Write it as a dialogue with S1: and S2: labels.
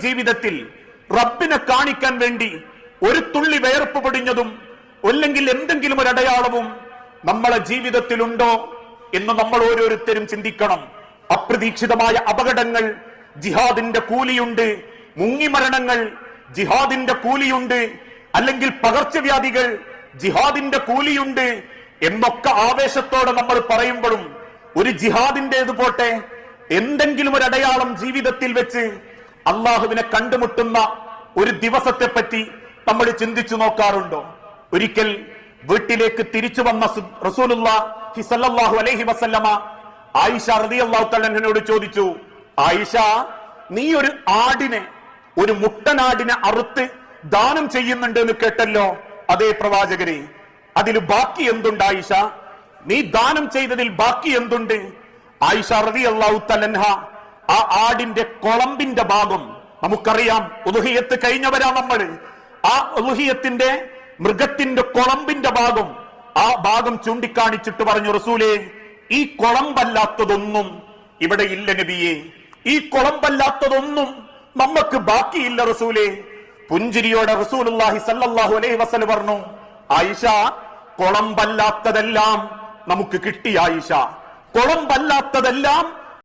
S1: ജീവിതത്തിൽ റബ്ബിനെ കാണിക്കാൻ വേണ്ടി ഒരു തുള്ളി വേർപ്പ് പൊടിഞ്ഞതും അല്ലെങ്കിൽ എന്തെങ്കിലും ഒരു അടയാളവും നമ്മളെ ജീവിതത്തിലുണ്ടോ എന്ന് നമ്മൾ ഓരോരുത്തരും ചിന്തിക്കണം. അപ്രതീക്ഷിതമായ അപകടങ്ങൾ, ജിഹാദിന്റെ കൂലിയുണ്ട്. മുങ്ങിമരണങ്ങൾ, ജിഹാദിന്റെ കൂലിയുണ്ട്. അല്ലെങ്കിൽ പകർച്ചവ്യാധികൾ, ജിഹാദിന്റെ കൂലിയുണ്ട് എന്നൊക്കെ ആവേശത്തോടെ നമ്മൾ പറയുമ്പോഴും ഒരു ജിഹാദിന്റേത് പോട്ടെ, എന്തെങ്കിലും ഒരു അടയാളം ജീവിതത്തിൽ വെച്ച് അള്ളാഹുവിനെ കണ്ടുമുട്ടുന്ന ഒരു ദിവസത്തെ പറ്റി നമ്മൾ ചിന്തിച്ചു നോക്കാറുണ്ടോ? ഒരിക്കൽ വീട്ടിലേക്ക് തിരിച്ചു വന്ന റസൂലുള്ളാഹി സ്വല്ലല്ലാഹു അലൈഹി വസല്ലമ ആയിഷ റളിയല്ലാഹു തആല അൻഹയോട് ചോദിച്ചു, ആയിഷ, നീ ഒരു ആടിനെ, ഒരു മുട്ടനാടിനെ അറുത്ത് ദാനം ചെയ്യുന്നുണ്ട് എന്ന് കേട്ടല്ലോ. അതേ പ്രവാചകരെ, അതിൽ ബാക്കി എന്തുണ്ട് ആയിഷ? നീ ദാനം ചെയ്തതിൽ ബാക്കി എന്തുണ്ട്? ആയിഷ റളിയല്ലാഹു തആല അൻഹ ആ ആടിന്റെ കൊളമ്പിന്റെ ഭാഗം, നമുക്കറിയാം ഉളുഹിയത്ത് കഴിഞ്ഞവരാ നമ്മൾ, ആ ഉളുഹിയത്തിന്റെ മൃഗത്തിന്റെ കൊളമ്പിന്റെ ഭാഗം, ആ ഭാഗം ചൂണ്ടിക്കാണിച്ചിട്ട് പറഞ്ഞു, റസൂലേ, ഈ കൊളമ്പല്ലാത്തതൊന്നും ഇവിടെ ഇല്ല നബിയെ, ഈ കൊളമ്പല്ലാത്തതൊന്നും നമുക്ക് ബാക്കിയില്ല റസൂലേ. പുഞ്ചിരിയോടെ റസൂലുള്ളാഹി സ്വല്ലല്ലാഹു അലൈഹി വസല്ലം പറഞ്ഞു, ആയിഷ, കൊളമ്പല്ലാത്തതെല്ലാം നമുക്ക് കിട്ടി ആയിഷ, കൊളമ്പല്ലാത്തതെല്ലാം